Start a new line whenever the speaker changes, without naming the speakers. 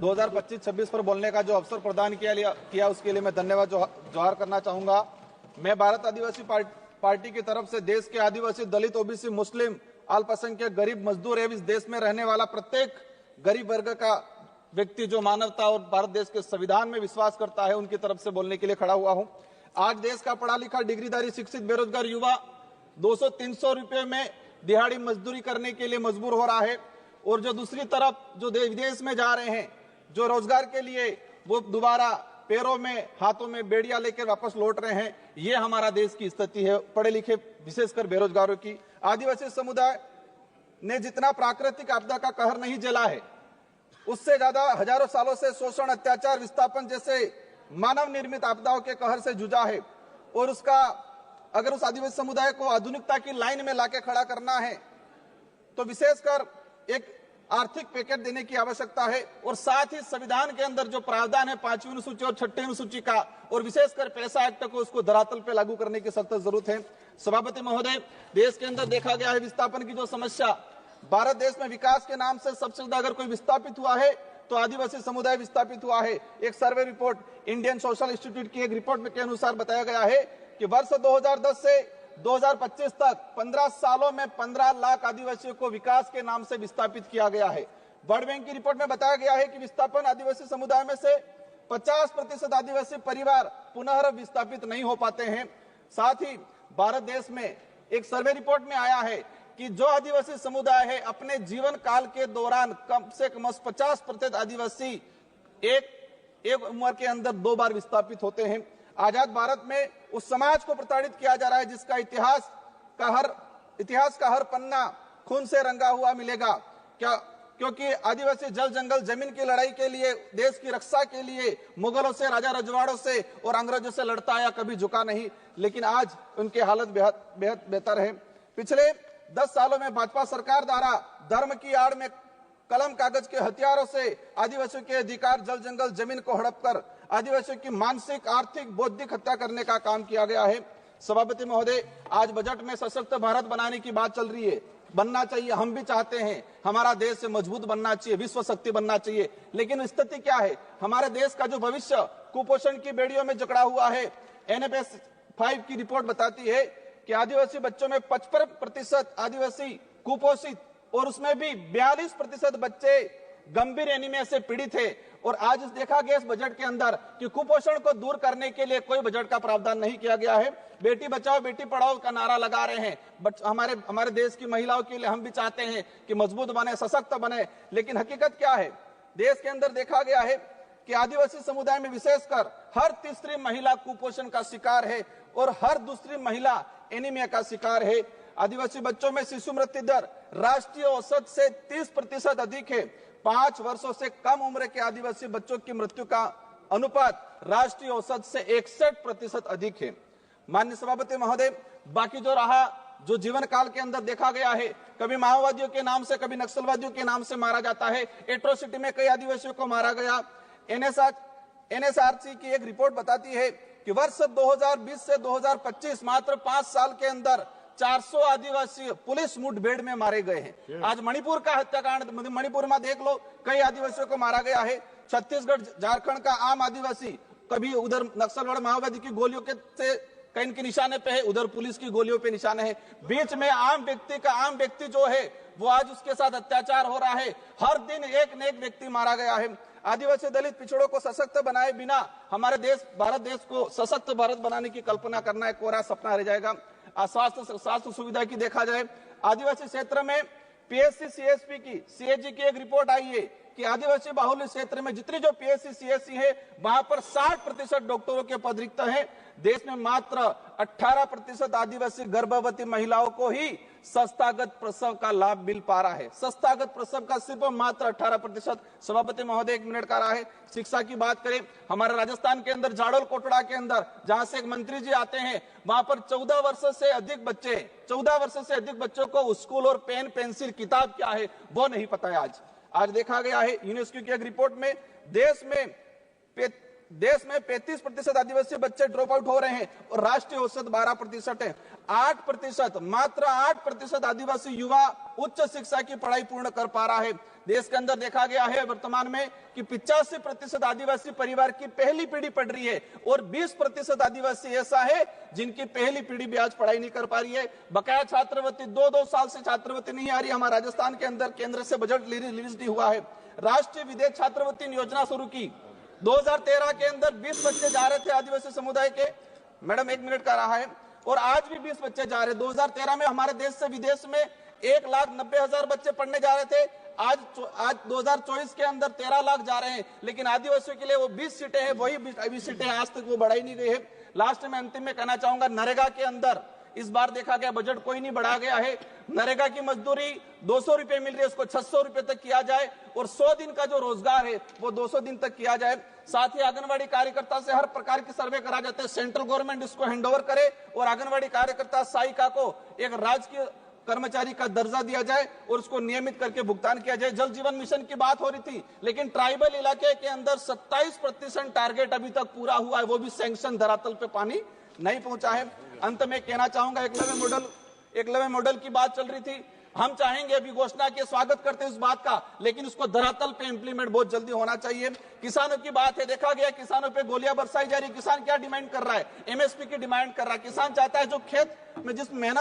2025-26 पर बोलने का जो अवसर प्रदान किया उसके लिए मैं धन्यवाद जोहार करना चाहूंगा। मैं भारत आदिवासी पार्टी की तरफ से देश के आदिवासी, दलित, ओबीसी, मुस्लिम, अल्पसंख्यक, गरीब, मजदूर एवं इस देश में रहने वाला प्रत्येक गरीब वर्ग का व्यक्ति जो मानवता और भारत देश के संविधान में विश्वास करता है, उनकी तरफ से बोलने के लिए खड़ा हुआ हूं। आज देश का पढ़ा लिखा, डिग्रीधारी, शिक्षित, बेरोजगार युवा 200-300 रुपए में दिहाड़ी मजदूरी करने के लिए मजबूर हो रहा है, और जो दूसरी तरफ जो विदेश में जा रहे हैं, जो रोजगार के लिए वो दोबारा पैरों में, हाथों में बेड़ियां लेकर वापस लौट रहे हैं। ये हमारा देश की स्थिति है, पढ़े लिखे विशेषकर बेरोजगारों की। आदिवासी समुदाय ने जितना प्राकृतिक आपदा का कहर नहीं झेला है, उससे ज्यादा हजारों सालों से शोषण, अत्याचार, विस्थापन जैसे मानव निर्मित आपदाओं के कहर से जूझा है। और उसका अगर उस आदिवासी समुदाय को आधुनिकता की लाइन में लाके खड़ा करना है तो विशेषकर एक आर्थिक पैकेज देने की आवश्यकता है, और साथ ही संविधान के अंदर जो प्रावधान है 5वीं अनुसूची और 6ठी अनुसूची का, और विशेषकर पैसा एक्ट को उसको धरातल पे लागू करने की सख्त जरूरत है। सभापति महोदय, देश के अंदर देखा गया है विस्थापन की जो समस्या, भारत देश में विकास के नाम से सबसे ज्यादा अगर कोई विस्थापित हुआ है तो आदिवासी समुदाय विस्थापित हुआ है। एक survey report Indian social institute की एक रिपोर्ट के अनुसार बताया गया है कि वर्ष 2010 से 2025 तक 15 सालों में 15 लाख आदिवासियों को विकास के नाम से विस्थापित किया गया है। वर्ल्ड बैंक की रिपोर्ट में बताया गया है कि विस्थापन आदिवासी समुदाय में से 50% आदिवासी परिवार पुनः विस्थापित नहीं हो पाते हैं। साथ ही भारत देश में एक सर्वे रिपोर्ट में आया है कि जो आदिवासी समुदाय है अपने जीवन काल के दौरान कम से कम 50% आदिवासी एक उम्र के अंदर 2 बार विस्थापित होते हैं। आजाद भारत में उस समाज को प्रताड़ित किया जा रहा है जिसका इतिहास का हर पन्ना खून से रंगा हुआ मिलेगा। क्या? क्योंकि आदिवासी जल जंगल जमीन की लड़ाई के लिए, देश की रक्षा के लिए मुगलों से, राजा रजवाड़ों से और अंग्रेजों से लड़ता आया, कभी झुका नहीं। लेकिन आज उनकी हालत बेहद बेहतर है। पिछले 10 सालों में भाजपा सरकार द्वारा धर्म की आड़ में कलम कागज के हथियारों से आदिवासियों के अधिकार, जल जंगल जमीन को हड़प कर आदिवासियों की मानसिक, आर्थिक, बौद्धिक हत्या करने का काम किया गया है। सभापति महोदय, आज बजट में सशक्त भारत बनाने की बात चल रही है। बनना चाहिए, हम भी चाहते हैं हमारा देश मजबूत बनना चाहिए, विश्व शक्ति बनना चाहिए। लेकिन स्थिति क्या है? हमारे देश का जो भविष्य कुपोषण की बेड़ियों में जकड़ा हुआ है। NFS 5 की रिपोर्ट बताती है कि आदिवासी बच्चों में 55% आदिवासी कुपोषित, और उसमें भी 42% बच्चे गंभीर एनीमिया से पीड़ित है। और आज देखा गया इस बजट के अंदर कि कुपोषण को दूर करने के लिए कोई बजट का प्रावधान नहीं किया गया है। बेटी बचाओ बेटी पढ़ाओ का नारा लगा रहे हैं। हमारे देश की महिलाओं के लिए हम भी चाहते हैं कि मजबूत बने, सशक्त बने। लेकिन हकीकत क्या है? देश के अंदर देखा गया है कि आदिवासी समुदाय में विशेषकर हर तीसरी महिला कुपोषण का शिकार है और हर दूसरी महिला एनीमिया का शिकार है। आदिवासी बच्चों में शिशु मृत्यु दर राष्ट्रीय औसत से 30% अधिक है। 5 वर्षों से कम उम्र के आदिवासी बच्चों की मृत्यु का अनुपात राष्ट्रीय औसत से 61% अधिक है। माननीय सभापति महोदय, बाकी जो रहा, जो जीवन काल के अंदर देखा गया है, कभी माओवादियों के नाम से, कभी नक्सलवादियों के नाम से मारा जाता है। एट्रोसिटी में कई आदिवासियों को मारा गया। NSRC की एक रिपोर्ट बताती है कि वर्ष 2020 से 2025 मात्र 5 साल के अंदर 400 आदिवासी पुलिस मुठभेड़ में मारे गए हैं। आज मणिपुर का हत्याकांड, मणिपुर में देख लो, कई आदिवासियों को मारा गया है। छत्तीसगढ़, झारखंड का आम आदिवासी कभी उधर नक्सलवाद माओवादी की गोलियों के से कहीं के निशाने पे है, उधर पुलिस की गोलियों पे निशाने है। बीच में आम व्यक्ति जो है वो आज उसके साथ अत्याचार हो रहा है। हर दिन एक न एक व्यक्ति मारा गया है। आदिवासी, दलित, पिछड़ों को सशक्त बनाए बिना हमारे देश, भारत देश को सशक्त भारत बनाने की कल्पना करना एक कोरा सपना रह जाएगा। स्वास्थ्य सुविधा की देखा जाए, आदिवासी क्षेत्र में PSC CSP की, CAG की एक रिपोर्ट आई है कि आदिवासी बाहुल्य क्षेत्र में जितनी जो PSC CSC है वहां पर 60% डॉक्टरों के पद रिक्त हैं। देश में मात्र 18% आदिवासी गर्भवती महिलाओं को ही संस्थागत प्रसव का लाभ मिल पा रहा है। संस्थागत प्रसव का सिर्फ मात्र 18%। सभापति महोदय, 1 मिनट का रहा है। शिक्षा की बात करें, हमारे राजस्थान के अंदर जाडोल कोटड़ा के अंदर जहां से एक मंत्री जी आते हैं, वहां पर 14 वर्ष से अधिक बच्चों को स्कूल और पेन पेंसिल किताब क्या है वो नहीं पता है। आज देखा गया है यूनेस्को की एक रिपोर्ट में देश में 35% आदिवासी बच्चे ड्रॉप आउट हो रहे हैं और राष्ट्रीय औसत 12% है। 8%, मात्र 8% आदिवासी युवा उच्च शिक्षा की पढ़ाई पूर्ण कर पा रहा है। देश के अंदर देखा गया है वर्तमान में कि 85% आदिवासी परिवार की पहली पीढ़ी पढ़ रही है और 20% आदिवासी ऐसा है जिनकी पहली पीढ़ी भी आज पढ़ाई नहीं कर पा रही है। बकाया छात्रवृत्ति 2-2 साल से छात्रवृत्ति नहीं आ रही। हमारे राजस्थान के अंदर केंद्र से बजट रिलीज नहीं हुआ है। राष्ट्रीय विदेश छात्रवृत्ति योजना शुरू की 2013 के अंदर 20 बच्चे जा रहे थे आदिवासी समुदाय के, मैडम 1 मिनट का रहा है, और आज भी 20 बच्चे जा रहे। 2013 में हमारे देश से विदेश में 1,90,000 बच्चे पढ़ने जा रहे थे। आज 2024 के अंदर 13 लाख जा रहे हैं, लेकिन आदिवासियों के लिए वो 20 सीटें हैं, वही 20 सीटें आज तक वो बढ़ाई नहीं गई है। लास्ट में अंतिम में कहना चाहूंगा, नरेगा के अंदर इस बार देखा गया बजट कोई नहीं बढ़ा गया है। नरेगा की मजदूरी 200 रुपए मिल रही है, उसको 600 रुपए तक किया जाए और 100 दिन का जो रोजगार है वो 200 दिन तक किया जाए। साथ ही आंगनवाड़ी कार्यकर्ता से हर प्रकार की सर्वे करा जाते हैं, सेंट्रल गवर्नमेंट इसको हैंडओवर करे और आंगनवाड़ी कार्यकर्ता सहायिका को एक राजकीय कर्मचारी का दर्जा दिया जाए और उसको नियमित करके भुगतान किया जाए। जल जीवन मिशन की बात हो रही थी, लेकिन ट्राइबल इलाके के अंदर 27% टारगेट अभी तक पूरा हुआ है, वो भी सैंक्शन, धरातल पे पानी नहीं पहुंचा है। अंत में कहना चाहूंगा, एकलव्य मॉडल की बात चल रही थी। हम चाहेंगे, अभी घोषणा के स्वागत करते हैं इस बात का, लेकिन उसको धरातल पे इंप्लीमेंट बहुत जल्दी होना चाहिए। किसानों की बात है, देखा गया किसानों पे गोलियां बरसाई जा रही। किसान क्या डिमांड कर रहा है? एमएसपी की डिमांड कर रहा है। किसान चाहता है जो खेत में जिस मेहनत